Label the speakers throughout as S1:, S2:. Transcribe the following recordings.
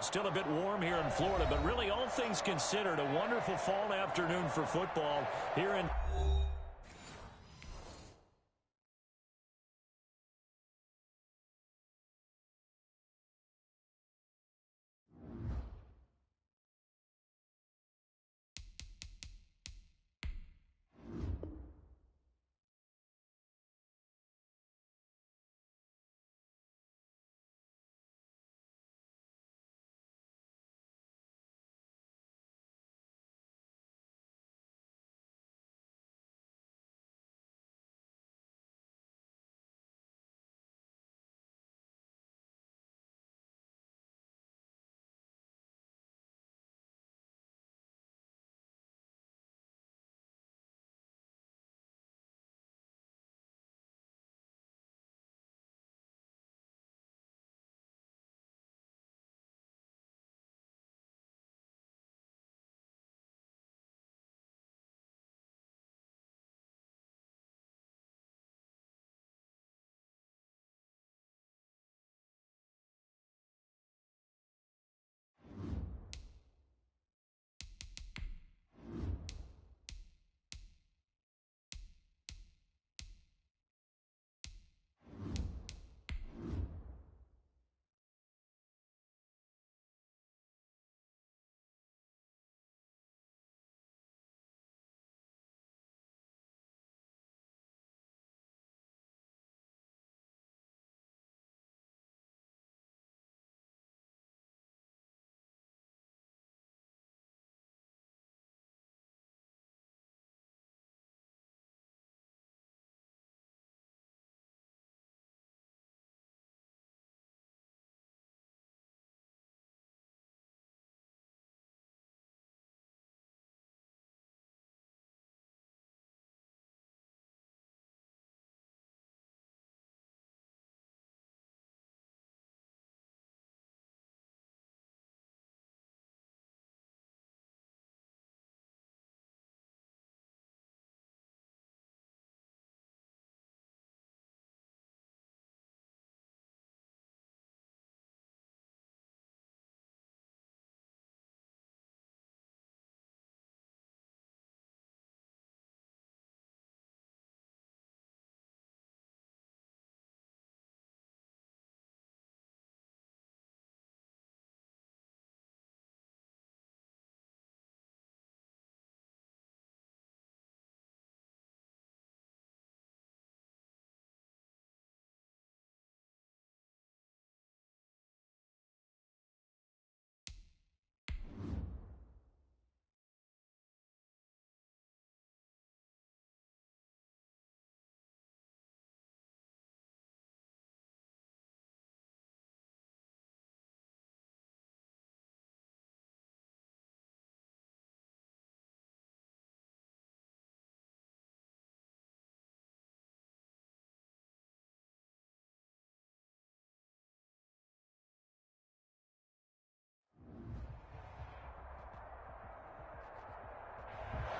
S1: Still a bit warm here in Florida, but really all things considered, a wonderful fall afternoon for football here in...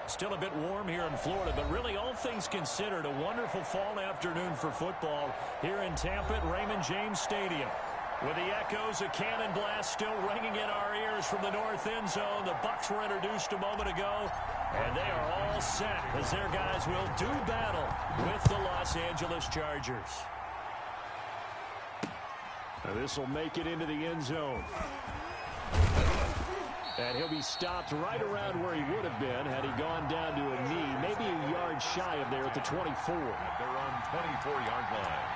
S1: Still a bit warm here in Florida, but really all things considered, a wonderful fall afternoon for football here in Tampa at Raymond James Stadium. With the echoes of cannon blast still ringing in our ears from the north end zone, the Bucs were introduced a moment ago, and they are all set as their guys will do battle with the Los Angeles Chargers. Now this will make it into the end zone. And he'll be stopped right around where he would have been had he gone down to a knee, maybe a yard shy of there at the 24.
S2: At their own 24-yard line.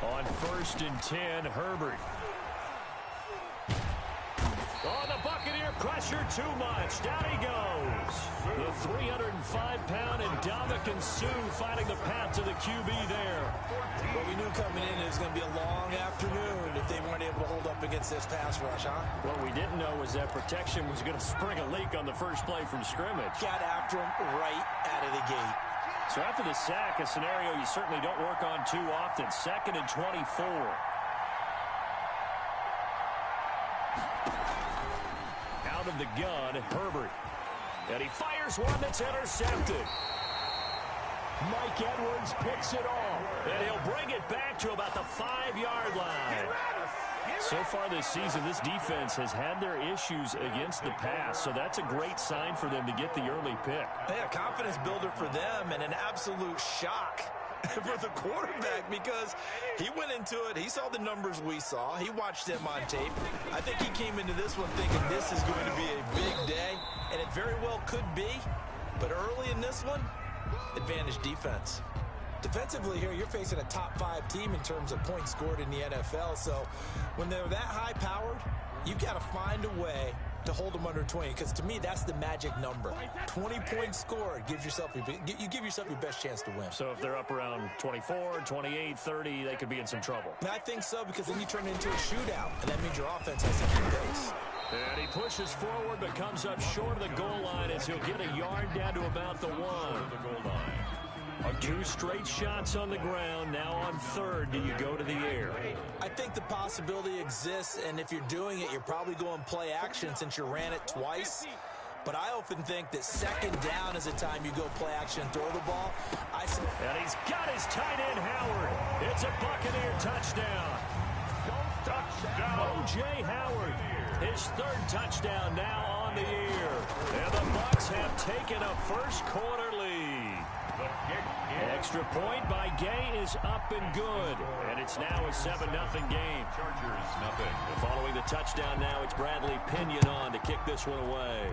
S1: On 1st and 10, Herbert. Oh, the Buccaneer pressure too much. Down he goes. The 305-pound Ndamukong Suh finding the path to the QB there.
S3: Well, we knew coming in it was going to be a long afternoon if they weren't able to hold up against this pass rush, huh?
S1: What we didn't know was that protection was going to spring a leak on the first play from scrimmage.
S3: Got after him right out of the gate.
S1: So after the sack, a scenario you certainly don't work on too often. 2nd and 24. out of the gun, Herbert. And he fires one that's intercepted. Mike Edwards picks it off. And he'll bring it back to about the 5-yard line. So far this season, this defense has had their issues against the pass, so that's a great sign for them to get the early pick.
S3: Yeah, confidence builder for them and an absolute shock for the quarterback because he went into it. He saw the numbers we saw. He watched them on tape. I think he came into this one thinking this is going to be a big day, and it very well could be. But early in this one, advantage defense. Defensively here, you're facing a top-5 team in terms of points scored in the NFL. So when they're that high-powered, you've got to find a way to hold them under 20, because to me, that's the magic number. 20 points scored gives yourself you give yourself your best chance to win.
S1: So if they're up around 24, 28, 30, they could be in some trouble.
S3: And I think so, because then you turn it into a shootout, and that means your offense has to keep pace.
S1: And he pushes forward but comes up short of the goal line as he'll get a yard down to about the 1.
S2: The goal line.
S1: 2 straight shots on the ground. Now on third, do you go to the air?
S3: I think the possibility exists, and if you're doing it, you're probably going play action since you ran it twice. But I often think that second down is a time you go play action and throw the ball.
S1: And he's got his tight end, Howard. It's a Buccaneer touchdown. O.J. Howard, his 3rd touchdown now on the year. And the Bucs have taken a first-quarter lead. Extra point by Gay is up and good. And it's now a 7-0 game.
S2: Chargers, nothing.
S1: Following the touchdown now, it's Bradley Pinion on to kick this one away.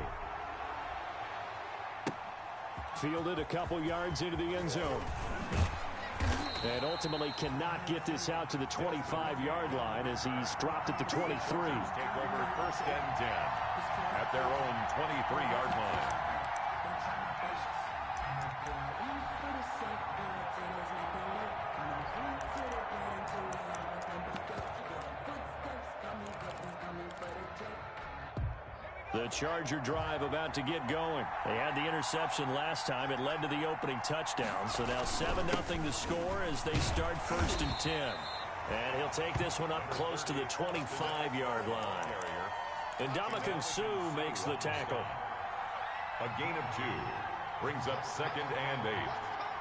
S1: Fielded a couple yards into the end zone. And ultimately cannot get this out to the 25-yard line as he's dropped at the 23.
S2: Take over 1st and 10 at their own 23-yard line.
S1: The Charger drive about to get going. They had the interception last time. It led to the opening touchdown. So now 7-0 to score as they start 1st and 10. And he'll take this one up close to the 25-yard line. And Ndamukong Suh makes the tackle.
S2: A gain of 2 brings up 2nd and 8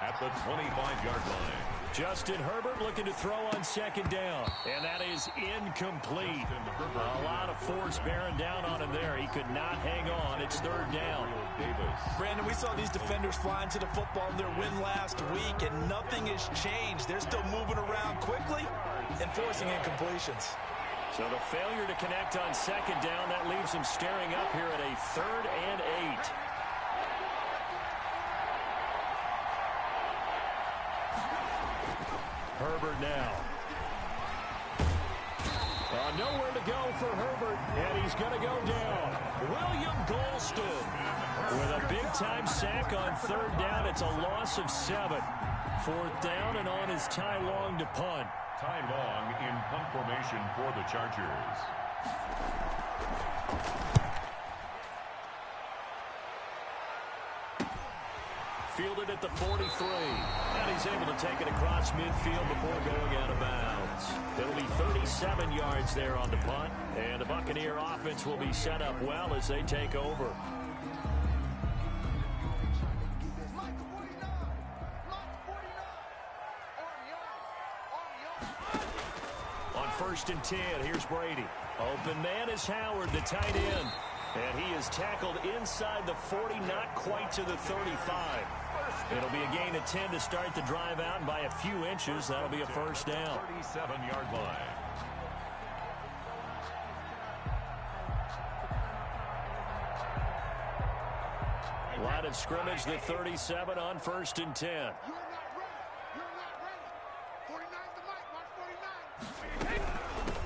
S2: at the 25-yard line.
S1: Justin Herbert looking to throw on 2nd down. And that is incomplete. A lot of force bearing down on him there. He could not hang on. It's 3rd down.
S3: Brandon, we saw these defenders flying to the football in their win last week, and nothing has changed. They're still moving around quickly and forcing incompletions.
S1: So the failure to connect on 2nd down, that leaves him staring up here at a 3rd and 8. Herbert now. Nowhere to go for Herbert, and he's going to go down. William Golston with a big-time sack on 3rd down. It's a loss of 7. 4th down and on is Ty Long to punt.
S2: Ty Long in punt formation for the Chargers.
S1: Fielded at the 43. And he's able to take it across midfield before going out of bounds. It'll be 37 yards there on the punt. And the Buccaneer offense will be set up well as they take over. On 1st and 10, here's Brady. Open man is Howard, the tight end. And he is tackled inside the 40, not quite to the 35. It'll be a gain of 10 to start the drive out, and by a few inches, that'll be a 1st down.
S2: 37-yard line.
S1: Line of scrimmage, the 37 on 1st and 10.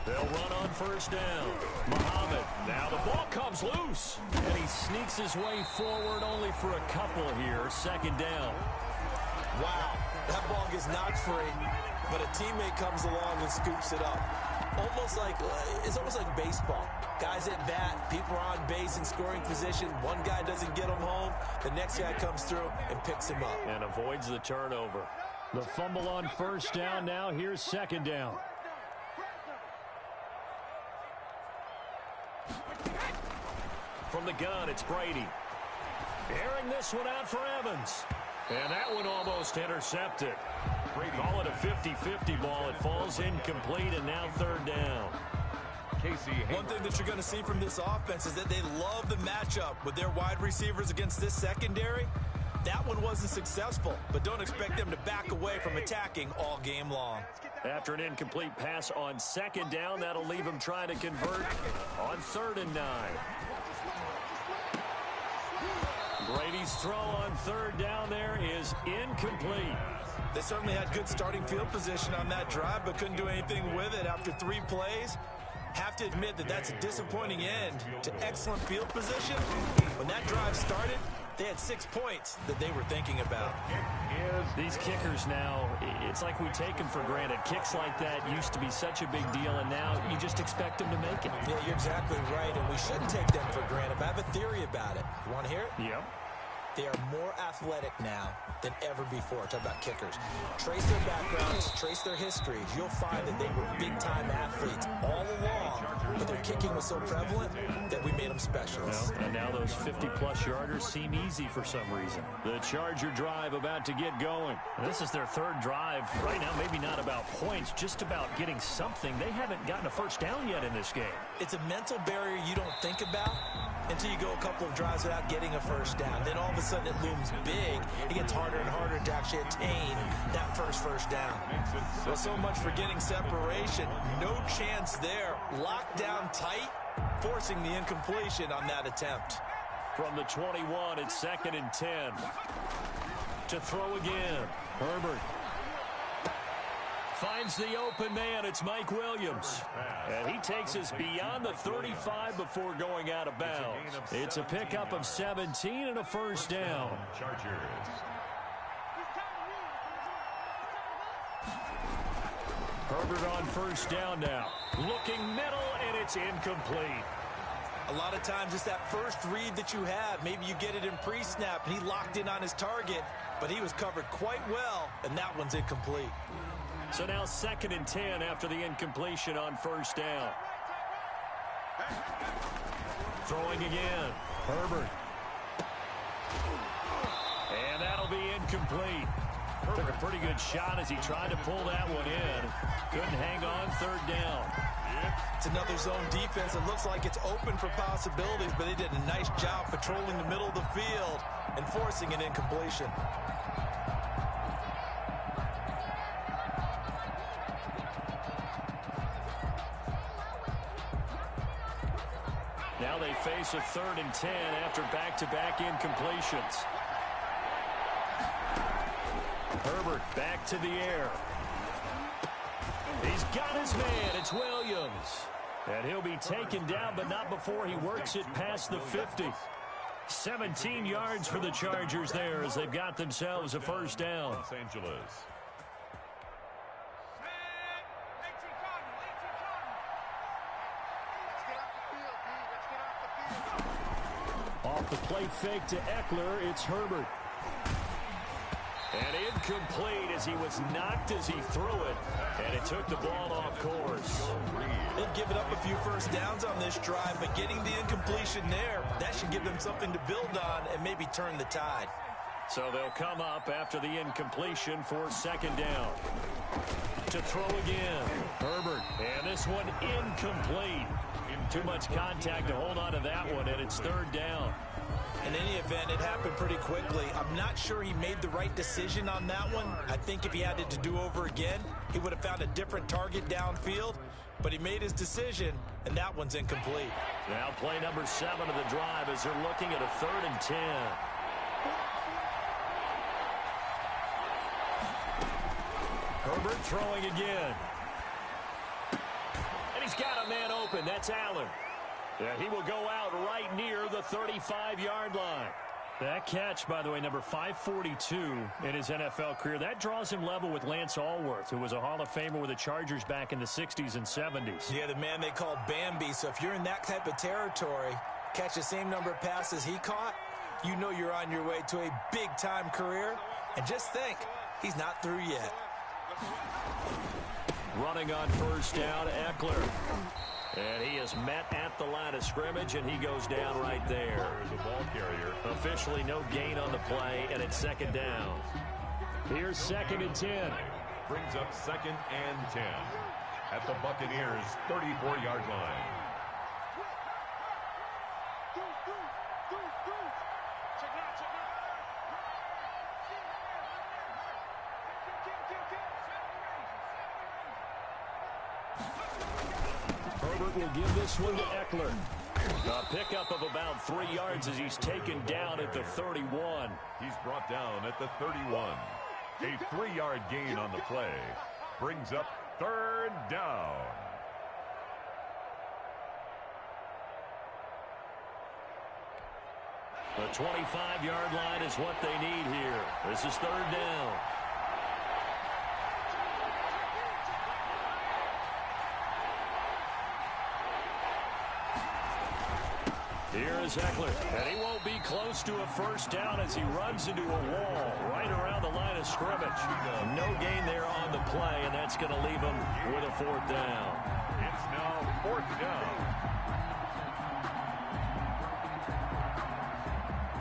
S1: They'll run on 1st down. Muhammad. Now the ball comes loose. And he sneaks his way forward only for a couple here. 2nd down.
S3: Wow. That ball gets knocked free, but a teammate comes along and scoops it up. It's almost like baseball. Guys at bat, people are on base in scoring position. One guy doesn't get him home. The next guy comes through and picks him up.
S1: And avoids the turnover. The fumble on 1st down now. Here's 2nd down. From the gun, it's Brady. Airing this one out for Evans. And that one almost intercepted. Call it a 50-50 ball. It falls incomplete, and now third down.
S3: One thing that you're going to see from this offense is that they love the matchup with their wide receivers against this secondary. That one wasn't successful, but don't expect them to back away from attacking all game long.
S1: After an incomplete pass on second down, that'll leave him trying to convert on 3rd and 9. Brady's throw on 3rd down there is incomplete.
S3: They certainly had good starting field position on that drive, but couldn't do anything with it after 3 plays. Have to admit that that's a disappointing end to excellent field position. When that drive started, they had 6 points that they were thinking about.
S1: These kickers now, it's like we take them for granted. Kicks like that used to be such a big deal, and now you just expect them to make it.
S3: Yeah, you're exactly right, and we shouldn't take them for granted. But I have a theory about it. You want to hear it?
S1: Yep.
S3: They are more athletic now than ever before. Talk about kickers. Trace their backgrounds, trace their histories. You'll find that they were big-time athletes all along, but their kicking was so prevalent that we made them specialists.
S1: Well, and now those 50-plus yarders seem easy for some reason. The Charger drive about to get going. This is their 3rd drive. Right now, maybe not about points, just about getting something. They haven't gotten a first down yet in this game.
S3: It's a mental barrier you don't think about until you go a couple of drives without getting a first down. Then all of a sudden it looms big. It gets harder and harder to actually attain that first down. Well, so much for getting separation. No chance there. Locked down tight, forcing the incompletion on that attempt.
S1: From the 21, it's 2nd and 10. To throw again. Herbert finds the open man. It's Mike Williams. And he takes us beyond the 35 before going out of bounds. It's a pickup of 17 and a first down. Herbert on first down now. Looking middle, and it's incomplete.
S3: A lot of times it's that first read that you have. Maybe you get it in pre-snap, and he locked in on his target, but he was covered quite well, and that one's incomplete.
S1: So now 2nd and 10 after the incompletion on first down. Throwing again. Herbert. And that'll be incomplete. Took a pretty good shot as he tried to pull that one in. Couldn't hang on 3rd down.
S3: It's another zone defense. It looks like it's open for possibilities, but they did a nice job patrolling the middle of the field and forcing an incompletion.
S1: Now they face a 3rd and 10 after back-to-back incompletions. Herbert back to the air. He's got his man. It's Williams. And he'll be taken down, but not before he works it past the 50. 17 yards for the Chargers there as they've got themselves a first down.
S2: Los Angeles.
S1: Off the play fake to Eckler, it's Herbert. And incomplete as he was knocked as he threw it. And it took the ball off course.
S3: They've given up a few first downs on this drive, but getting the incompletion there, that should give them something to build on and maybe turn the tide.
S1: So they'll come up after the incompletion for 2nd down. To throw again. Herbert. And this one incomplete. Too much contact to hold on to that one, and it's 3rd down.
S3: In any event, it happened pretty quickly. I'm not sure he made the right decision on that one. I think if he had it to do over again, he would have found a different target downfield. But he made his decision, and that one's incomplete.
S1: Now play number 7 of the drive as they're looking at a 3rd and 10. Herbert throwing again. And he's got a man open. That's Allen. And he will go out right near the 35-yard line. That catch, by the way, number 542 in his NFL career, that draws him level with Lance Allworth, who was a Hall of Famer with the Chargers back in the 60s and 70s.
S3: Yeah, the man they called Bambi. So if you're in that type of territory, catch the same number of passes he caught, you know you're on your way to a big-time career. And just think, he's not through yet.
S1: Running on first down, Eckler. And he is met at the line of scrimmage, and he goes down right there.
S2: The ball carrier.
S1: Officially no gain on the play, and it's second down. Here's 2nd and 10.
S2: Brings up 2nd and 10 at the Buccaneers' 34-yard line.
S1: Herbert will give this one to Eckler. A pickup of about 3 yards as he's taken down at the 31.
S2: He's brought down at the 31. A 3-yard gain on the play. Brings up 3rd down.
S1: The 25-yard line is what they need here. This is 3rd down. Here is Eckler, and he won't be close to a first down as he runs into a wall right around the line of scrimmage. No gain there on the play, and that's going to leave him with a 4th down.
S2: It's now 4th down.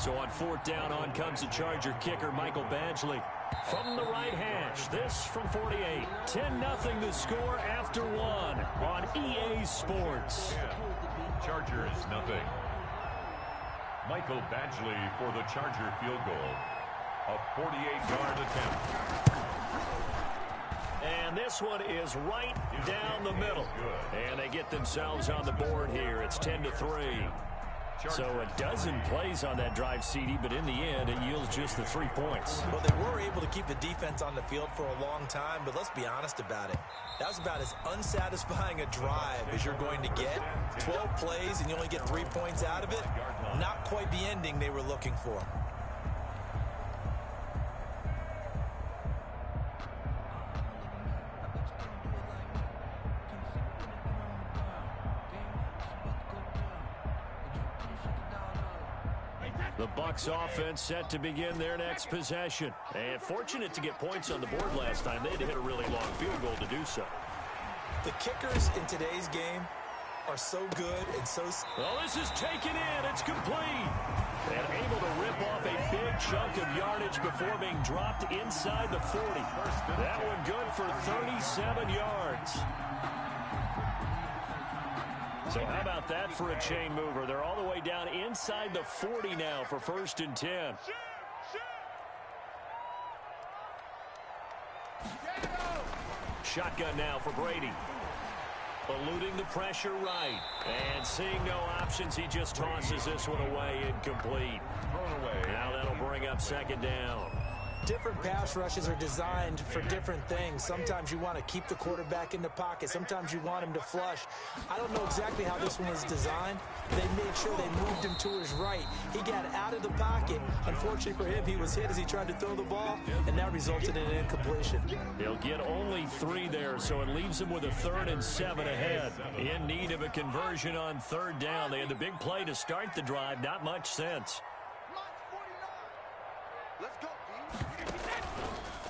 S1: So on 4th down, on comes the Charger kicker, Michael Badgley. From the right hash, this from 48. 10-0 the score after 1 on EA Sports.
S2: Chargers nothing. Michael Badgley for the Charger field goal. A 48-yard attempt.
S1: And this one is right down the middle. And they get themselves on the board here. It's 10-3. So a dozen plays on that drive, CD, but in the end, it yields just the 3 points.
S3: Well, they were able to keep the defense on the field for a long time, but let's be honest about it. That was about as unsatisfying a drive as you're going to get. 12 plays and you only get 3 points out of it. Not quite the ending they were looking for.
S1: The Bucs offense set to begin their next possession. And fortunate to get points on the board last time. They had to hit a really long field goal to do so.
S3: The kickers in today's game are so good and so...
S1: Well, this is taken in. It's complete. And able to rip off a big chunk of yardage before being dropped inside the 40. That one good for 37 yards. So how about that for a chain mover? They're all the way down inside the 40 now for 1st and 10. Shotgun now for Brady. Eluding the pressure right. And seeing no options, he just tosses this one away, incomplete.
S2: Thrown away.
S1: Now that'll bring up 2nd down.
S3: Different pass rushes are designed for different things. Sometimes you want to keep the quarterback in the pocket. Sometimes you want him to flush. I don't know exactly how this one was designed. They made sure they moved him to his right. He got out of the pocket. Unfortunately for him, he was hit as he tried to throw the ball, and that resulted in an incompletion.
S1: He'll get only 3 there, so it leaves him with a 3rd and 7 ahead. In need of a conversion on 3rd down. They had the big play to start the drive. Not much sense.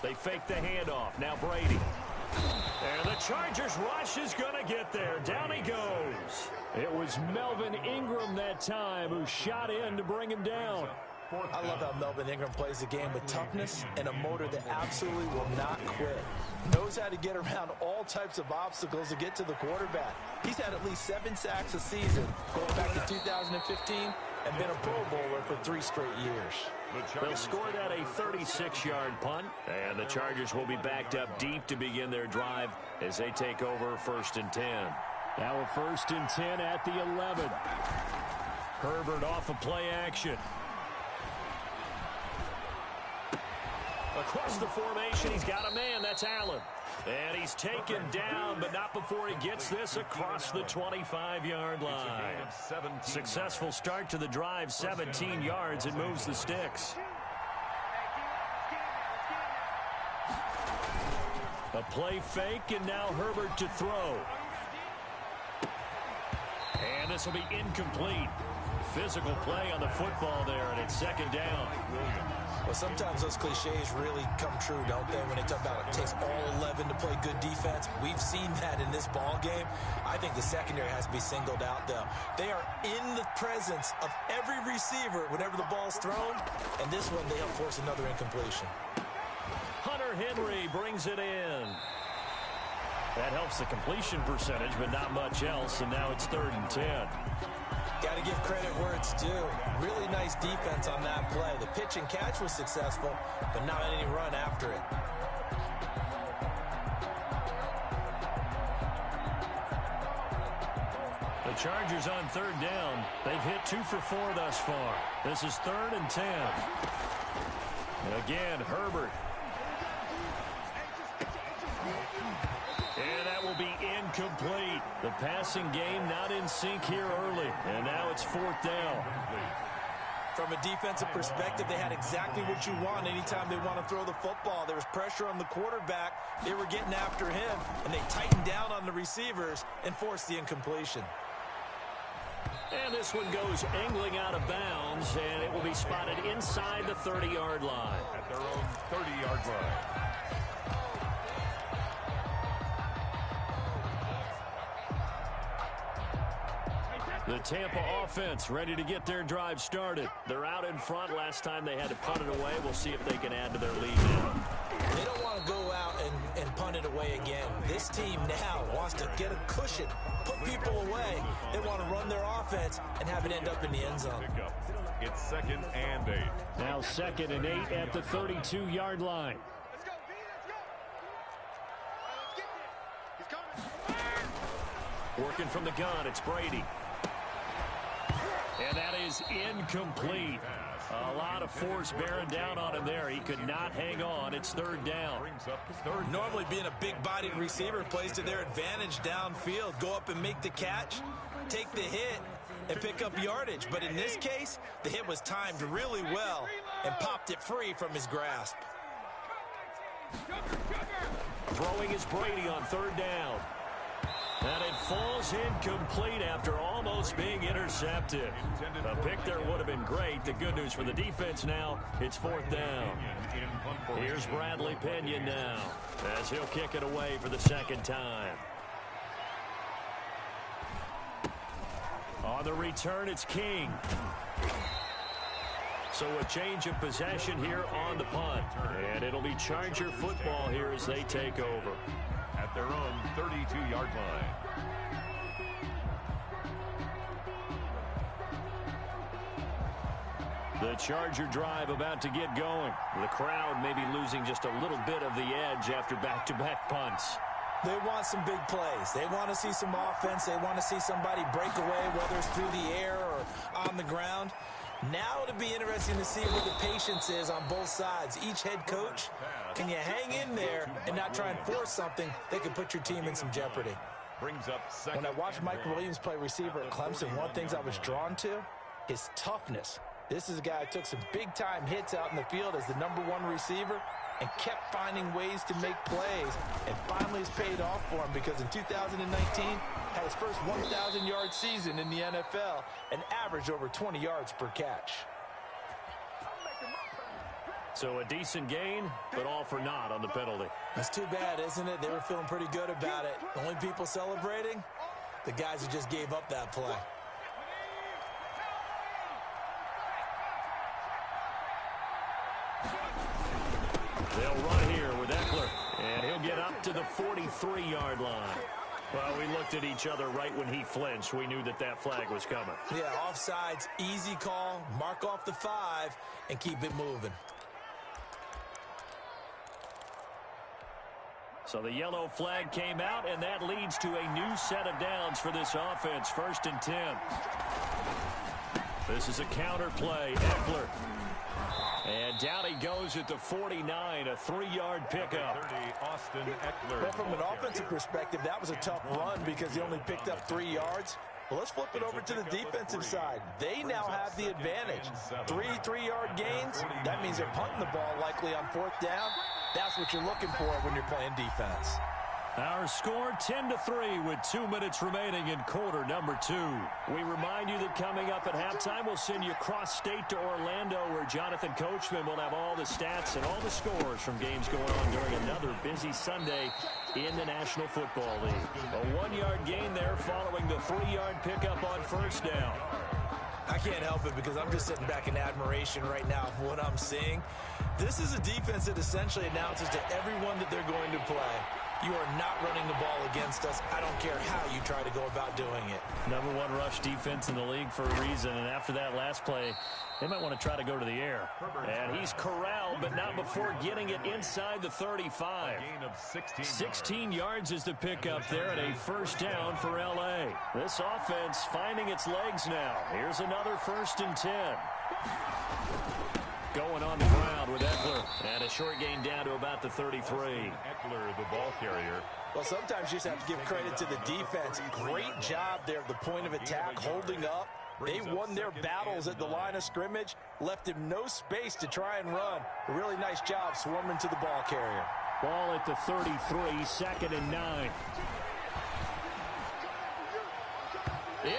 S1: They fake the handoff. Now Brady. And the Chargers rush is going to get there. Down he goes. It was Melvin Ingram that time who shot in to bring him down.
S3: I love how Melvin Ingram plays the game with toughness and a motor that absolutely will not quit. Knows how to get around all types of obstacles to get to the quarterback. He's had at least 7 sacks a season going back to 2015 and been a Pro Bowler for 3 straight years.
S1: They'll score that a 36-yard punt, and the Chargers will be backed up deep to begin their drive as they take over 1st and 10. Now a 1st and 10 at the 11. Herbert off of play action. Across the formation, he's got a man. That's Allen. And he's taken down, but not before he gets this across the 25-yard line. Successful start to the drive, 17 yards. It moves the sticks. A play fake, and now Herbert to throw. And this will be incomplete. Physical play on the football there, and it's second down.
S3: Well, sometimes those cliches really come true, don't they, when they talk about it takes all 11 to play good defense. We've seen that in this ball game. I think the secondary has to be singled out, though. They are in the presence of every receiver whenever the ball's thrown, and this one they help force another incompletion.
S1: Hunter Henry brings it in. That helps the completion percentage, but not much else, and now it's 3rd and 10.
S3: Got to give credit where it's due. Really nice defense on that play. The pitch and catch was successful, but not any run after it.
S1: The Chargers on 3rd down. They've hit 2 for 4 thus far. This is 3rd and 10. Again, Herbert. And that will be incomplete. The passing game not in sync here early. And now it's 4th down.
S3: From a defensive perspective, they had exactly what you want anytime they want to throw the football. There was pressure on the quarterback. They were getting after him, and they tightened down on the receivers and forced the incompletion.
S1: And this one goes angling out of bounds, and it will be spotted inside the 30-yard line.
S2: At their own 30-yard line.
S1: The Tampa offense ready to get their drive started. They're out in front. Last time they had to punt it away. We'll see if they can add to their lead now.
S3: They don't want to go out and punt it away again. This team now wants to get a cushion, put people away. They want to run their offense and have it end up in the end zone.
S2: It's 2nd and 8.
S1: Now 2nd and 8 at the 32-yard line. Working from the gun, it's Brady. And that is incomplete. A lot of force bearing down on him there. He could not hang on. It's 3rd down.
S3: Normally being a big-bodied receiver plays to their advantage downfield. Go up and make the catch, take the hit, and pick up yardage. But in this case, the hit was timed really well and popped it free from his grasp.
S1: Throwing is Brady on 3rd down. And it falls incomplete after almost being intercepted. A pick there would have been great. The good news for the defense now, it's 4th down. Here's Bradley Pinion now as he'll kick it away for the 2nd time. On the return, it's King. So a change of possession here on the punt. And it'll be Charger football here as they take over.
S2: At their own 32-yard line.
S1: The Charger drive about to get going. The crowd may be losing just a little bit of the edge after back-to-back punts.
S3: They want some big plays. They want to see some offense. They want to see somebody break away, whether it's through the air or on the ground. Now it'll be interesting to see where the patience is on both sides. Each head coach, can you hang in there and not try and force something that could put your team in some jeopardy?
S2: Brings up 2nd.
S3: When I watched Mike Williams play receiver at Clemson, one of the things I was drawn to, his toughness. This is a guy who took some big-time hits out in the field as the #1 receiver and kept finding ways to make plays, and finally it's paid off for him because in 2019 had his first 1,000-yard season in the NFL and averaged over 20 yards per catch.
S1: So a decent gain, but all for naught on the penalty.
S3: That's too bad, isn't it? They were feeling pretty good about it. The only people celebrating, the guys who just gave up that play.
S1: They'll run here with Eckler, and he'll get up to the 43-yard line. Well, we looked at each other right when he flinched. We knew that that flag was coming.
S3: Yeah, offsides, easy call, mark off the 5, and keep it moving.
S1: So the yellow flag came out, and that leads to a new set of downs for this offense. 1st and 10. This is a counter play. Eckler. And down he goes at the 49, a 3-yard pickup.
S2: 30, Austin Eckler.
S3: Well, from an offensive perspective, that was a tough run because he only picked up 3 yards. Well, let's flip it over to the defensive side. They now have the advantage. 3-3-yard gains. That means they're punting the ball likely on 4th down. That's what you're looking for when you're playing defense.
S1: Our score 10-3 with 2 minutes remaining in quarter number 2. We remind you that coming up at halftime, we'll send you cross-state to Orlando, where Jonathan Coachman will have all the stats and all the scores from games going on during another busy Sunday in the National Football League. A 1-yard gain there following the 3-yard pickup on first down.
S3: I can't help it because I'm just sitting back in admiration right now of what I'm seeing. This is a defense that essentially announces to everyone that they're going to play, you are not running the ball against us. I don't care how you try to go about doing it.
S1: Number 1 rush defense in the league for a reason, and after that last play, they might want to try to go to the air. And he's corralled, but not before getting it inside the 35. 16 yards is the pickup there, and a first down for L.A. This offense finding its legs now. Here's another 1st and 10. Going on the ground with Ekeler, and a short gain down to about the 33.
S2: Ekeler, the ball carrier.
S3: Well, sometimes you just have to give credit to the defense. Great job there at the point of attack, holding up. They won their battles at the line of scrimmage, left him no space to try and run. A really nice job swarming to the ball carrier.
S1: Ball at the 33, 2nd and 9.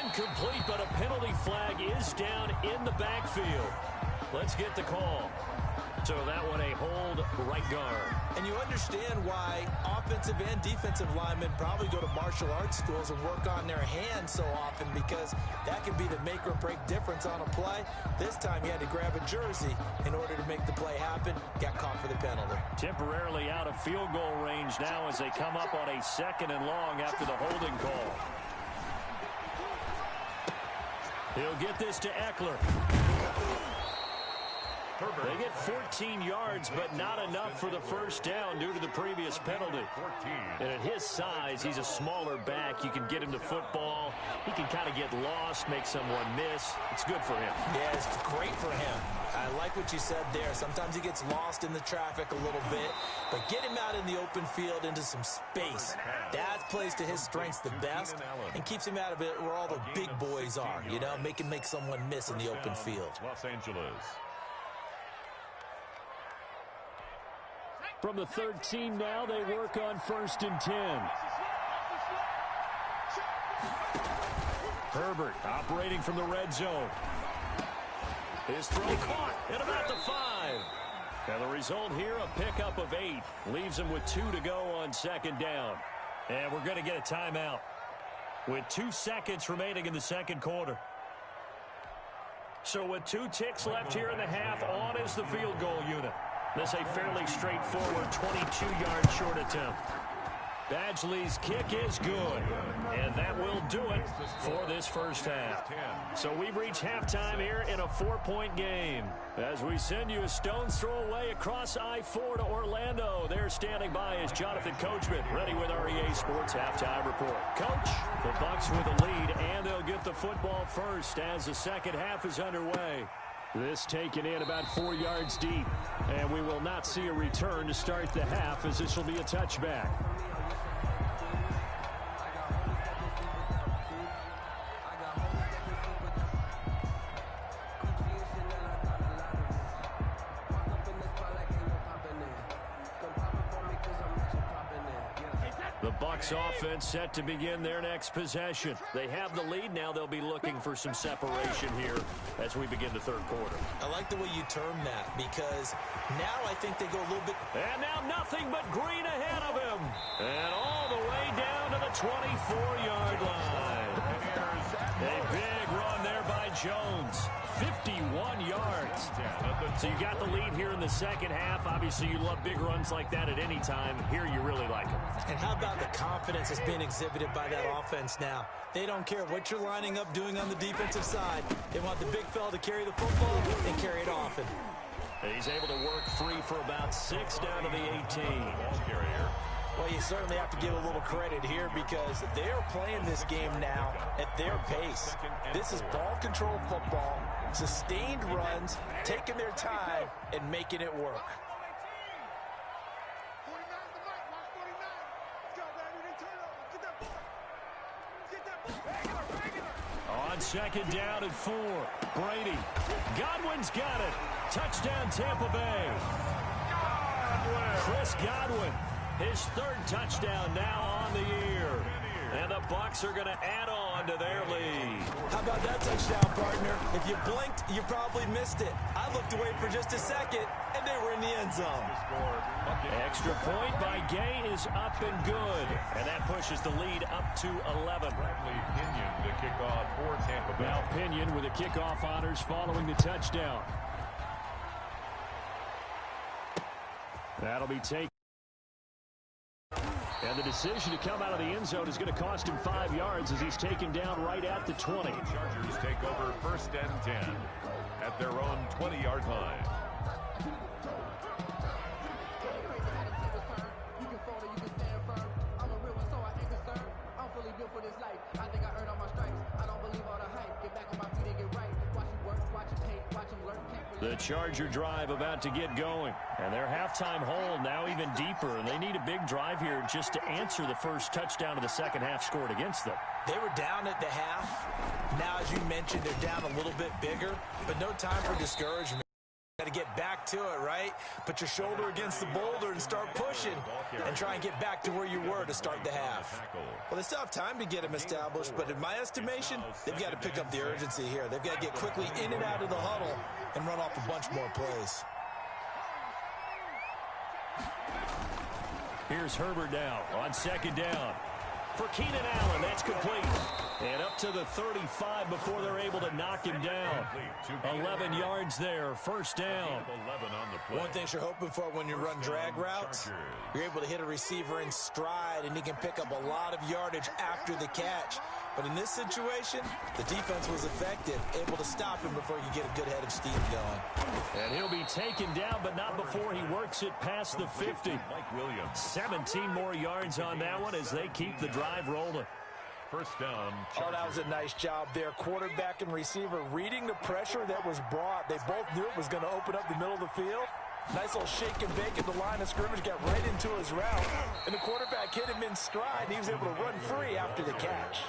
S1: Incomplete, but a penalty flag is down in the backfield. Let's get the call. So that one a hold right guard.
S3: And you understand why offensive and defensive linemen probably go to martial arts schools and work on their hands so often, because that can be the make or break difference on a play. This time he had to grab a jersey in order to make the play happen. Got caught for the penalty.
S1: Temporarily out of field goal range now as they come up on a 2nd and long after the holding call. He'll get this to Ekeler. They get 14 yards, but not enough for the first down due to the previous penalty. And at his size, he's a smaller back. You can get him to football. He can kind of get lost, make someone miss. It's good for him.
S3: Yeah, it's great for him. I like what you said there. Sometimes he gets lost in the traffic a little bit, but get him out in the open field into some space. That plays to his strengths the best and keeps him out of it where all the big boys are, you know, make someone miss in the open field.
S2: Los Angeles.
S1: From the 13 now, they work on 1st and 10. Herbert operating from the red zone. His throw caught at about the 5. And the result here, a pickup of 8. Leaves him with 2 to go on 2nd down. And we're going to get a timeout with 2 seconds remaining in the 2nd quarter. So with 2 ticks left here in the half, on is the field goal unit. This a fairly straightforward 22-yard short attempt. Badgley's kick is good, and that will do it for this first half. So we've reached halftime here in a 4-point game. As we send you a stone's throw away across I-4 to Orlando, there standing by is Jonathan Coachman, ready with our EA Sports Halftime Report. Coach, the Bucs with a lead, and they'll get the football first as the second half is underway. This taken in about 4 yards deep, and we will not see a return to start the half, as this will be a touchback. The Bucs offense set to begin their next possession. They have the lead. Now they'll be looking for some separation here as we begin the 3rd quarter.
S3: I like the way you term that, because now I think they go a little bit.
S1: And now nothing but green ahead of him. And all the way down to the 24-yard line. A big run there by Jones. 51 yards. So you got the lead here in the second half. Obviously, you love big runs like that at any time. Here you really like them.
S3: And how about the confidence that's being exhibited by that offense now? They don't care what you're lining up doing on the defensive side. They want the big fella to carry the football and carry it often.
S1: He's able to work free for about 6 down to the 18.
S3: Well, you certainly have to give a little credit here, because they're playing this game now at their pace. This is ball control football, sustained runs, taking their time and making it work.
S1: On 2nd down and 4, Brady. Godwin's got it. Touchdown, Tampa Bay. Chris Godwin His third touchdown now on the year. And the Bucs are going to add on to their lead.
S3: How about that touchdown, partner? If you blinked, you probably missed it. I looked away for just a second, and they were in the end zone.
S1: Extra point by Gay is up and good. And that pushes the lead up to 11.
S2: Pinion to kick off for Tampa Bay.
S1: Now Pinion with the kickoff honors following the touchdown. That'll be taken. And the decision to come out of the end zone is going to cost him 5 yards as he's taken down right at the 20.
S2: The Chargers take over 1st and 10 at their own 20-yard line.
S1: The Charger drive about to get going. And their halftime hole now even deeper. And they need a big drive here just to answer the first touchdown of the second half scored against them.
S3: They were down at the half. Now, as you mentioned, they're down a little bit bigger. But no time for discouragement. Got to get back to it, right? Put your shoulder against the boulder and start pushing. And try and get back to where you were to start the half. Well, they still have time to get them established. But in my estimation, they've got to pick up the urgency here. They've got to get quickly in and out of the huddle and run off a bunch more plays.
S1: Here's Herbert now on 2nd down. For Keenan Allen, that's complete. And up to the 35 before they're able to knock him down. 11 yards there, 1st down.
S3: One thing you're hoping for when you run drag routes, you're able to hit a receiver in stride, and he can pick up a lot of yardage after the catch. But in this situation, the defense was effective, able to stop him before he could get a good head of steam going.
S1: And he'll be taken down, but not before he works it past the 50.
S2: Mike Williams.
S1: 17 more yards on that one as they keep the drive rolling.
S2: 1st down.
S3: Oh, that was a nice job there. Quarterback and receiver reading the pressure that was brought. They both knew it was going to open up the middle of the field. Nice little shake and bake at the line of scrimmage, got right into his route. And the quarterback hit him in stride, and he was able to run free after the catch.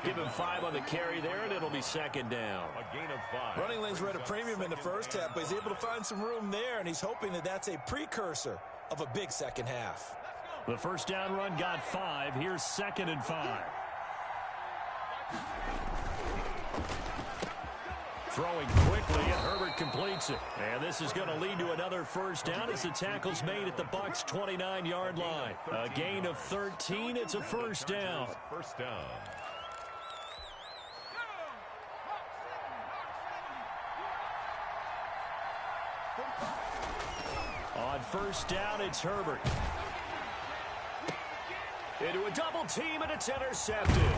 S1: Give him 5 on the carry there, and it'll be 2nd down.
S2: A gain of 5.
S3: Running lanes were at a premium in the first half, but he's able to find some room there, and he's hoping that that's a precursor of a big second half.
S1: The 1st down run got 5. Here's 2nd and 5. Throwing quickly, and Herbert completes it. And this is going to lead to another 1st down as the tackle's made at the Bucs' 29-yard line. A gain of 13. It's a 1st down.
S2: 1st down.
S1: On 1st down, it's Herbert. Into a double team, and it's intercepted.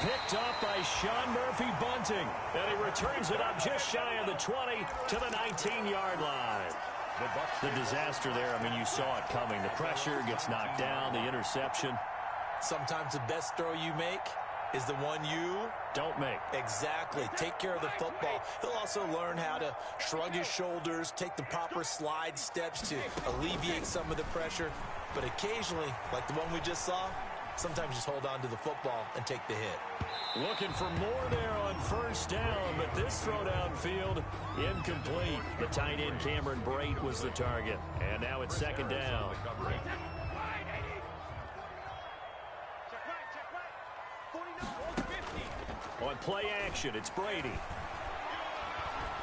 S1: Picked up by Sean Murphy-Bunting. And he returns it up just shy of the 20 to the 19-yard line. The disaster there, I mean, you saw it coming. The pressure gets knocked down, the interception.
S3: Sometimes the best throw you make is the one you
S1: don't make.
S3: Exactly. Take care of the football. He'll also learn how to shrug his shoulders, take the proper slide steps to alleviate some of the pressure. But occasionally, like the one we just saw, sometimes just hold on to the football and take the hit.
S1: Looking for more there on 1st down, but this throw downfield incomplete. The tight end Cameron Brate was the target. And now it's 2nd down. On play action, it's Brady.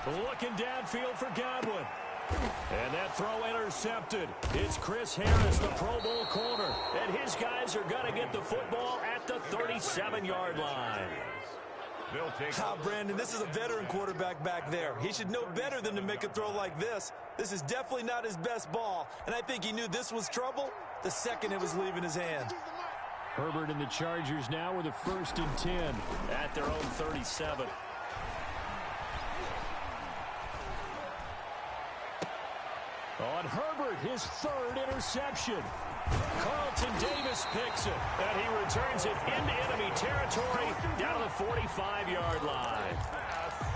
S1: Looking downfield for Godwin. And that throw intercepted. It's Chris Harris, the Pro Bowl corner. And his guys are going to get the football at the 37-yard line.
S3: Brandon, this is a veteran quarterback back there. He should know better than to make a throw like this. This is definitely not his best ball. And I think he knew this was trouble the second it was leaving his hand.
S1: Herbert and the Chargers now with a 1st and 10 at their own 37. On Herbert, his 3rd interception. Carlton Davis picks it, and he returns it into enemy territory down to the 45-yard line.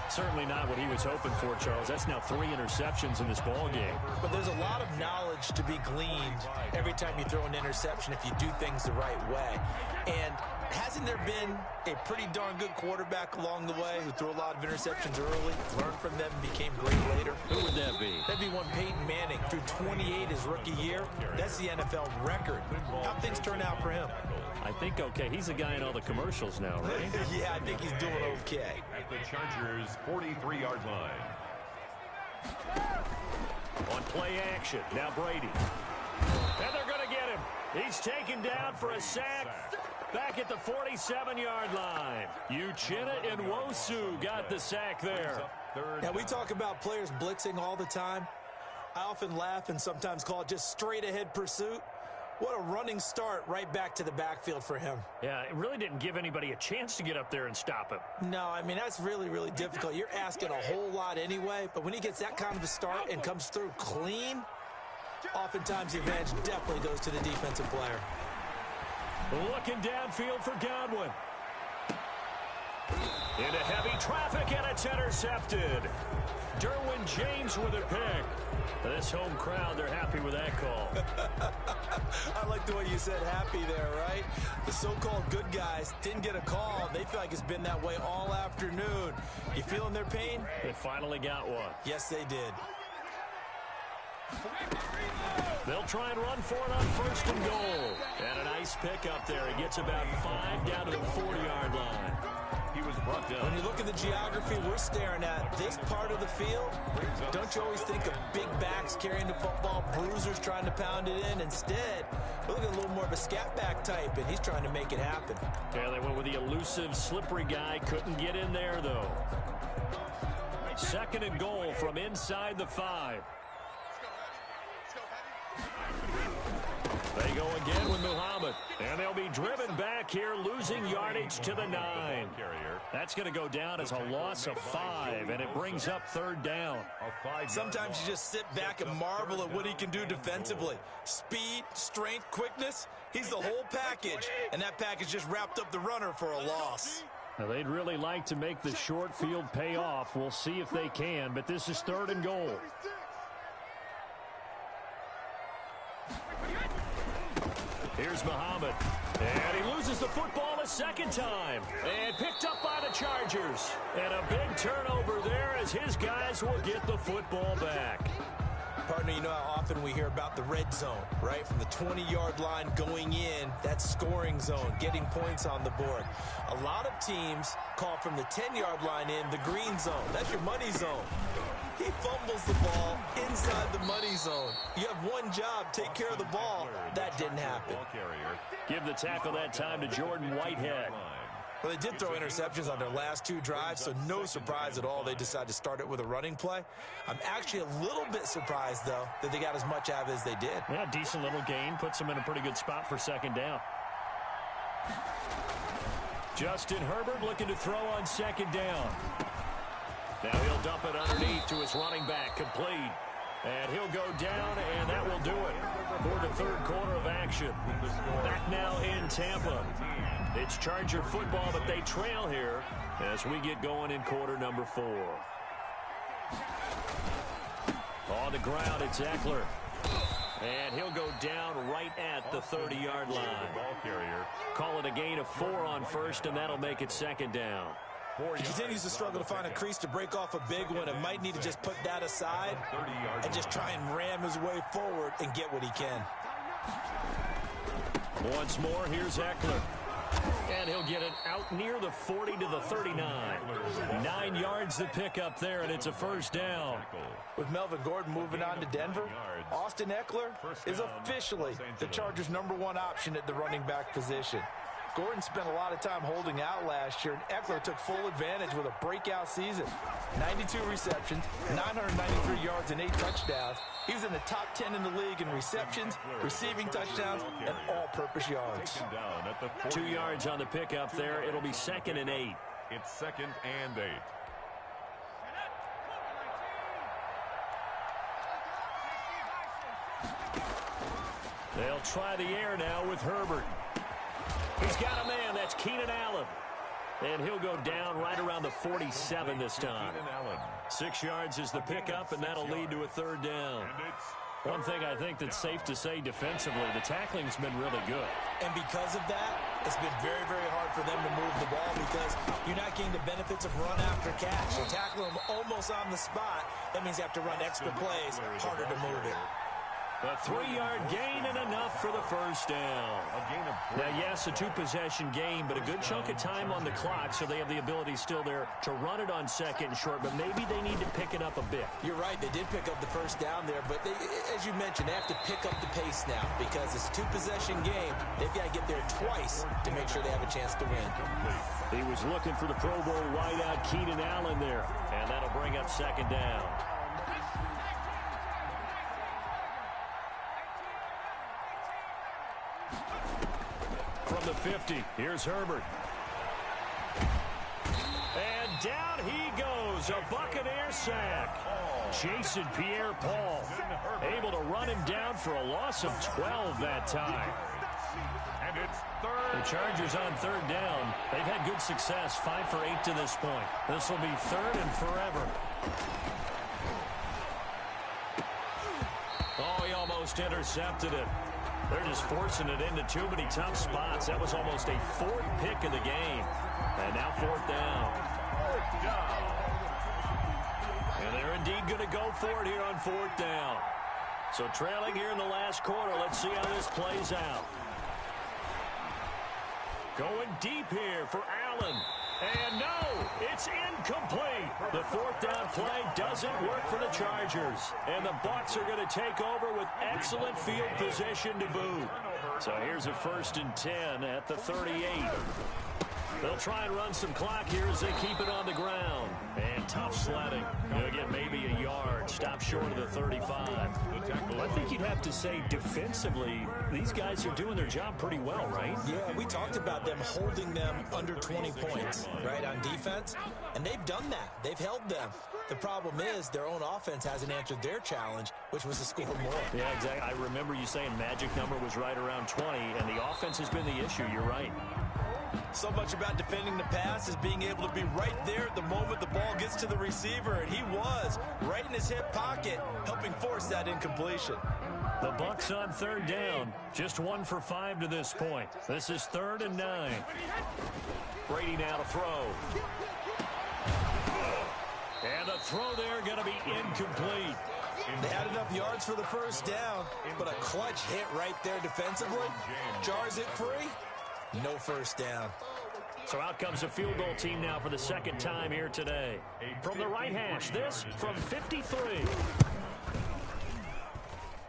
S1: Certainly not what he was hoping for, Charles. That's now 3 interceptions in this ball game.
S3: But there's a lot of knowledge to be gleaned every time you throw an interception if you do things the right way. And has hasn't there been a pretty darn good quarterback along the way who threw a lot of interceptions early, learned from them, and became great later?
S1: Who would that be?
S3: That'd be one Peyton Manning. Threw 28 his rookie year. That's the NFL record. How'd things turn out for him?
S1: I think okay. He's a guy in all the commercials now, right?
S3: Yeah, I think he's doing okay.
S2: At the Chargers' 43-yard line.
S1: On play action, now Brady. And they're going to get him. He's taken down for a sack back at the 47-yard line. Uchenna Nwosu got the sack there.
S3: Now, we talk about players blitzing all the time. I often laugh and sometimes call it just straight-ahead pursuit. What a running start right back to the backfield for him.
S1: Yeah, it really didn't give anybody a chance to get up there and stop him.
S3: No, I mean, that's really, really difficult. You're asking a whole lot anyway, but when he gets that kind of a start and comes through clean, oftentimes the advantage definitely goes to the defensive player.
S1: Looking downfield for Godwin. Into heavy traffic, and it's intercepted. Derwin James with a pick. This home crowd, they're happy with that call.
S3: I like the way you said happy there, right? The so-called good guys didn't get a call. They feel like it's been that way all afternoon. You feeling their pain?
S1: They finally got one.
S3: Yes, they did.
S1: They'll try and run for it on first and goal. And a nice pick up there. He gets about 5 down to the 40-yard line.
S2: He was brought down.
S3: When you look at the geography we're staring at, this part of the field, don't you always think of big backs carrying the football, bruisers trying to pound it in? Instead, we're looking at a little more of a scat back type, and he's trying to make it happen.
S1: Yeah, they went with the elusive, slippery guy. Couldn't get in there, though. Second and goal from inside the 5. They go again with Muhammad. And they'll be driven back here, losing yardage to the 9. That's going to go down as a loss of 5, and it brings up third down.
S3: Sometimes you just sit back and marvel at what he can do defensively. Speed, strength, quickness, he's the whole package. And that package just wrapped up the runner for a loss.
S1: Now, they'd really like to make the short field pay off. We'll see if they can, but this is third and goal. Here's Muhammad, and he loses the football a second time, and picked up by the Chargers. And a big turnover there as his guys will get the football back.
S3: Partner, you know how often we hear about the red zone, right? From the 20-yard line going in, that scoring zone, getting points on the board. A lot of teams call from the 10-yard line in the green zone. That's your money zone. He fumbles the ball inside the money zone. You have one job, take care of the ball. That didn't happen.
S1: Give the tackle that time to Jordan Whitehead.
S3: Well, they did throw interceptions on their last 2 drives, so no surprise at all they decided to start it with a running play. I'm actually a little bit surprised, though, that they got as much out of it as they did.
S1: Yeah, decent little gain. Puts them in a pretty good spot for second down. Justin Herbert looking to throw on second down. Now he'll dump it underneath to his running back, complete. And he'll go down, and that will do it for the third quarter of action. Back now in Tampa. It's Charger football, but they trail here as we get going in quarter number 4. On the ground, it's Eckler. And he'll go down right at the 30-yard line. Call it a gain of 4 on first, and that'll make it second down.
S3: He continues to struggle to find a crease to break off a big one and might need to just put that aside and just try and ram his way forward and get what he can.
S1: Once more, here's Eckler. And he'll get it out near the 40 to the 39. 9 yards to pick up there, and it's a first down.
S3: With Melvin Gordon moving on to Denver, Austin Eckler is officially the Chargers' #1 option at the running back position. Gordon spent a lot of time holding out last year, and Eckler took full advantage with a breakout season. 92 receptions, 993 yards, and 8 touchdowns. He was in the top 10 in the league in receptions, receiving touchdowns, and all-purpose yards.
S1: 2 yards on the pickup there. It'll be 2nd and 8.
S2: It's 2nd and 8.
S1: They'll try the air now with Herbert. He's got a man. That's Keenan Allen. And he'll go down right around the 47 this time. 6 yards is the pickup, and that'll lead to a third down. One thing I think that's safe to say defensively, the tackling's been really good.
S3: And because of that, it's been very, very hard for them because you're not getting the benefits of run after catch. You're tackling them almost on the spot. That means you have to run extra plays, harder to move it.
S1: A 3-yard gain and enough for the first down. Now, yes, a 2-possession game, but a good chunk of time on the clock, so they have the ability still there to run it on second and short, but maybe they need to pick it up a bit.
S3: You're right. They did pick up the first down there, but they, as you mentioned, they have to pick up the pace now because it's a 2-possession game. They've got to get there twice to make sure they have a chance to win.
S1: He was looking for the Pro Bowl wideout Keenan Allen there, and that'll bring up second down. From the 50, here's Herbert. And down he goes, a Buccaneer sack. Jason Pierre-Paul able to run him down for a loss of 12 that time.
S2: And it's third.
S1: The Chargers on third down. They've had good success, 5 for 8 to this point. This will be third and forever. Oh, he almost intercepted it. They're just forcing it into too many tough spots. That was almost a 4th pick of the game. And now 4th down. And they're indeed going to go for it here on 4th down. So trailing here in the last quarter. Let's see how this plays out. Going deep here for Allen. And no, it's incomplete. The 4th down play doesn't work for the Chargers. And the Bucs are going to take over with excellent field position to boot. So here's a 1st and 10 at the 38. They'll try and run some clock here as they keep it on the ground. And tough sledding. They'll get maybe a yard. Stop short of the 35. I think you'd have to say defensively, these guys are doing their job pretty well, right?
S3: Yeah, we talked about them holding them under 20 points, right, on defense. And they've done that. They've held them. The problem is their own offense hasn't answered their challenge, which was to score more.
S1: Yeah, exactly. I remember you saying magic number was right around 20, and the offense has been the issue. You're right.
S3: So much about defending the pass is being able to be right there at the moment the ball gets to the receiver, and he was right in his hip pocket, helping force that incompletion.
S1: The Bucs on third down, just 1 for 5 to this point. This is 3rd and 9. Brady now to throw. And the throw there going to be incomplete.
S3: They had enough yards for the first down, but a clutch hit right there defensively jars it free. No first down.
S1: So out comes a field goal team now for the 2nd time here today. From the right hash, this from 53.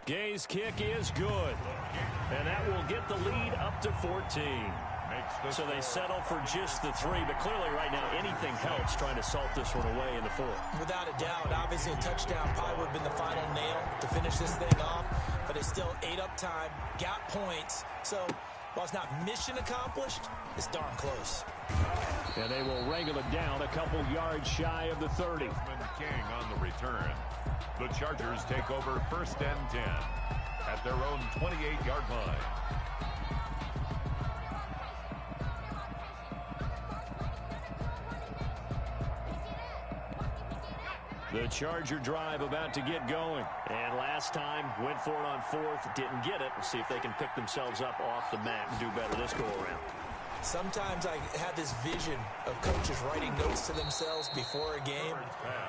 S1: Gay's kick is good. And that will get the lead up to 14. So they settle for just the 3, but clearly right now anything helps trying to salt this one away in the 4th.
S3: Without a doubt, obviously a touchdown probably would have been the final nail to finish this thing off, but they still ate up time, got points, so while it's not mission accomplished, it's darn close.
S1: And they will wrangle it down a couple yards shy of the 30.
S2: King on the return. The Chargers take over 1st and 10 at their own 28-yard line.
S1: The Charger drive about to get going. And last time, went for it on 4th, didn't get it. We'll see if they can pick themselves up off the mat and do better this go-around.
S3: Sometimes I have this vision of coaches writing notes to themselves before a game,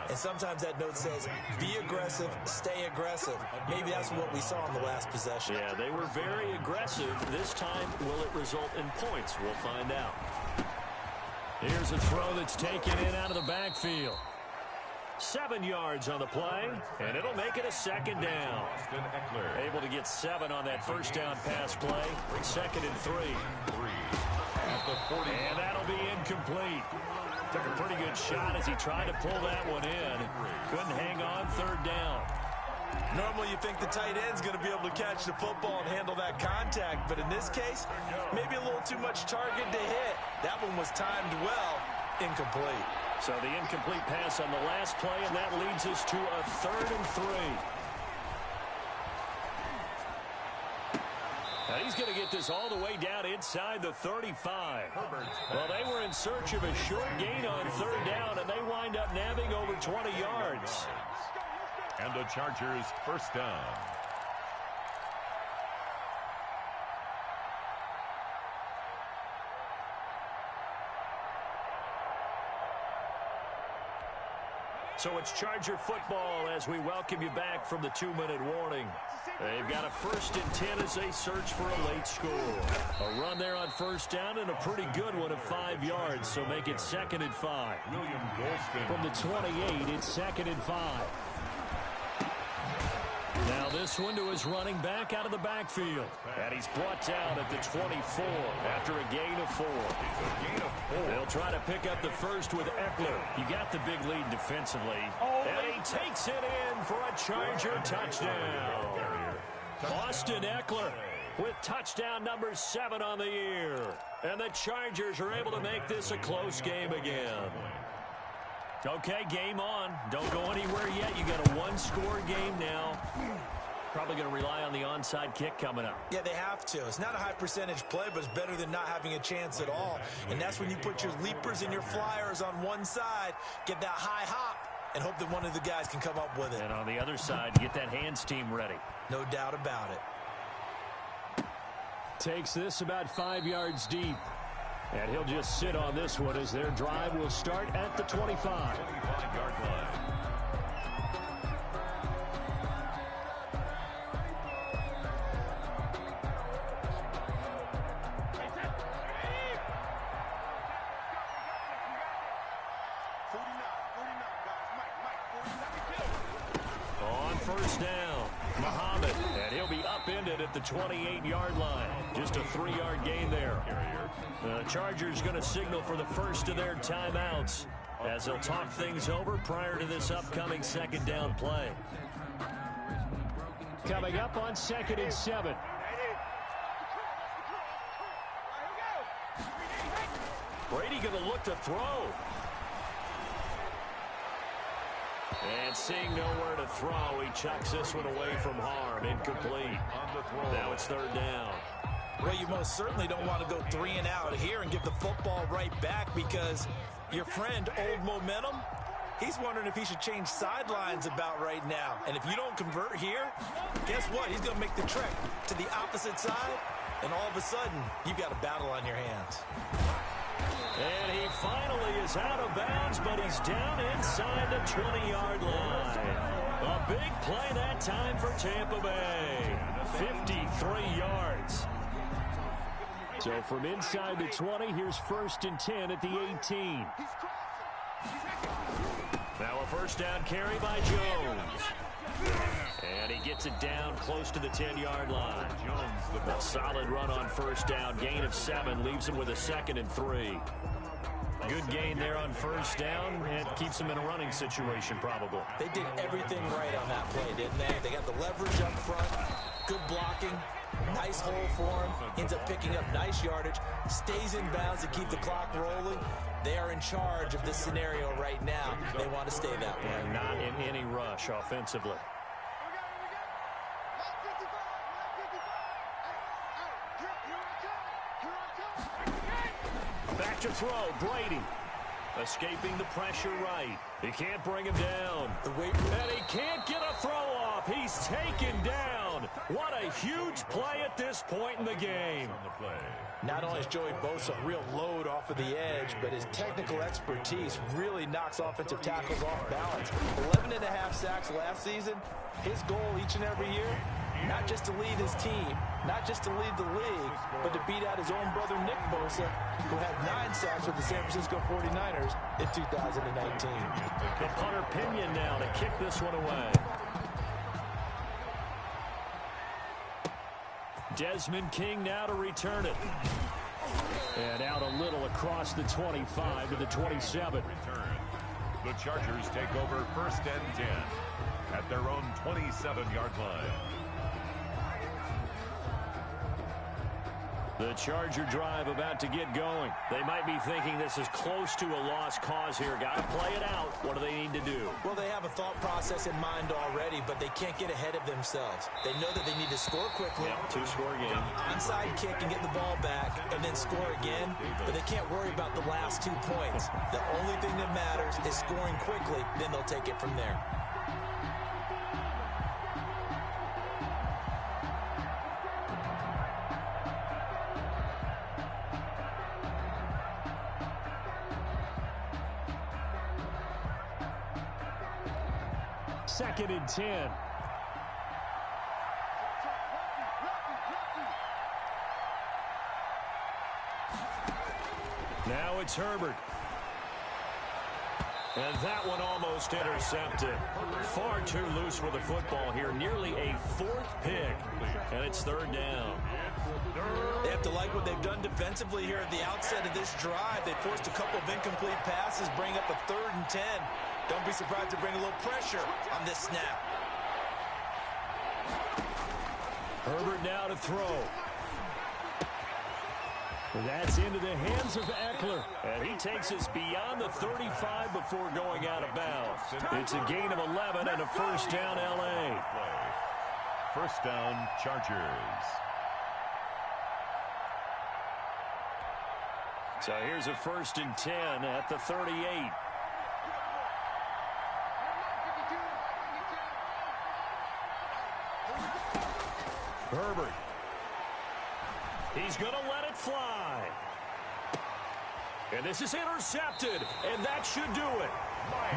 S3: and sometimes that note says, be aggressive, stay aggressive. Maybe that's what we saw in the last possession.
S1: Yeah, they were very aggressive. This time, will it result in points? We'll find out. Here's a throw that's taken in out of the backfield. 7 yards on the play, and it'll make it a 2nd down. Able to get 7 on that first down pass play. 2nd and 3. And that'll be incomplete. Took a pretty good shot as he tried to pull that one in. Couldn't hang on 3rd down.
S3: Normally you think the tight end's going to be able to catch the football and handle that contact, but in this case, maybe a little too much target to hit. That one was timed well, incomplete.
S1: So the incomplete pass on the last play, and that leads us to a 3rd and 3. Now he's going to get this all the way down inside the 35. Well, they were in search of a short gain on 3rd down, and they wind up nabbing over 20 yards.
S2: And the Chargers 1st down.
S1: So it's Charger football as we welcome you back from the 2-minute warning. They've got a 1st and 10 as they search for a late score. A run there on 1st down and a pretty good one of 5 yards, so make it 2nd and 5.
S2: William Golston.
S1: From the 28, it's 2nd and 5. Now this one to his running back out of the backfield. And he's brought down at the 24 after a gain of 4. They'll try to pick up the first with Eckler. You got the big lead defensively. And he takes it in for a Charger touchdown. Austin Eckler with touchdown number 7 on the year. And the Chargers are able to make this a close game again. Okay, game on. Don't go anywhere yet. You got a 1-score game now. Probably going to rely on the onside kick coming up.
S3: Yeah, they have to. It's not a high percentage play, but it's better than not having a chance at all. And that's when you put your leapers and your flyers on one side, get that high hop, and hope that one of the guys can come up with it.
S1: And on the other side, get that hands team ready.
S3: No doubt about it.
S1: Takes this about 5 yards deep. And he'll just sit on this one as their drive will start at the 25.
S2: 25-yard line.
S1: On 1st down, Muhammad, and he'll be upended at the 28-yard line. Just a 3-yard gain there. The Chargers going to signal for the first of their timeouts as they'll talk things over prior to this upcoming 2nd down play. Coming up on 2nd and 7. Brady going to look to throw. And seeing nowhere to throw, he chucks this one away from harm. Incomplete. Now it's 3rd down.
S3: Well, you most certainly don't want to go 3 and out here and give the football right back because your friend, Old Momentum, he's wondering if he should change sidelines about right now. And if you don't convert here, guess what? He's going to make the trek to the opposite side, and all of a sudden, you've got a battle on your hands.
S1: And he finally is out of bounds, but he's down inside the 20-yard line. A big play that time for Tampa Bay. 53 yards. So from inside the 20, here's 1st and 10 at the 18. Now a 1st down carry by Jones. And he gets it down close to the 10-yard line. A solid run on 1st down. Gain of 7 leaves him with a 2nd and 3. Good gain there on 1st down, and keeps him in a running situation probably.
S3: They did everything right on that play, didn't they? They got the leverage up front, good blocking, nice hole for him, ends up picking up nice yardage, stays in bounds to keep the clock rolling. They are in charge of this scenario right now. They want to stay that way.
S1: And not in any rush offensively. Back to throw, Brady. Escaping the pressure right. He can't bring him down. And he can't get a throw off. He's taken down. What a huge play at this point in the game.
S3: Not only is Joey Bosa a real load off of the edge, but his technical expertise really knocks offensive tackles off balance. 11.5 sacks last season. His goal each and every year, not just to lead his team, not just to lead the league, but to beat out his own brother Nick Bosa, who had 9 sacks with the San Francisco 49ers in 2019.
S1: The punter Pinion now to kick this one away. Desmond King now to return it. And out a little across the 25 to the 27.
S2: The Chargers take over 1st and 10 at their own 27-yard line.
S1: The Charger drive about to get going. They might be thinking this is close to a lost cause here. Got to play it out. What do they need to do?
S3: Well, they have a thought process in mind already, but they can't get ahead of themselves. They know that they need to score quickly.
S1: Yep, 2-score game.
S3: Onside kick and get the ball back and then score again, but they can't worry about the last 2 points. The only thing that matters is scoring quickly, then they'll take it from there.
S1: 2nd and 10. Now it's Herbert. And that one almost intercepted. Far too loose with the football here. Nearly a 4th pick. And it's 3rd down.
S3: They have to like what they've done defensively here at the outset of this drive. They forced a couple of incomplete passes, bring up a 3rd and 10. Don't be surprised to bring a little pressure on this snap.
S1: Herbert now to throw. That's into the hands of Eckler. And he takes us beyond the 35 before going out of bounds. It's a gain of 11 and a 1st down, L.A.
S2: 1st down, Chargers.
S1: So here's a 1st and 10 at the 38. Herbert. He's going to let it fly. And this is intercepted, and that should do it.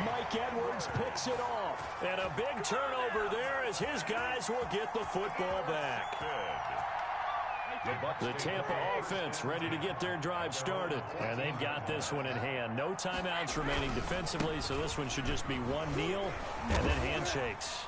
S1: Mike Edwards picks it off. And a big turnover there as his guys will get the football back. The Tampa offense ready to get their drive started. And they've got this one in hand. No timeouts remaining defensively, so this one should just be one kneel and then handshakes.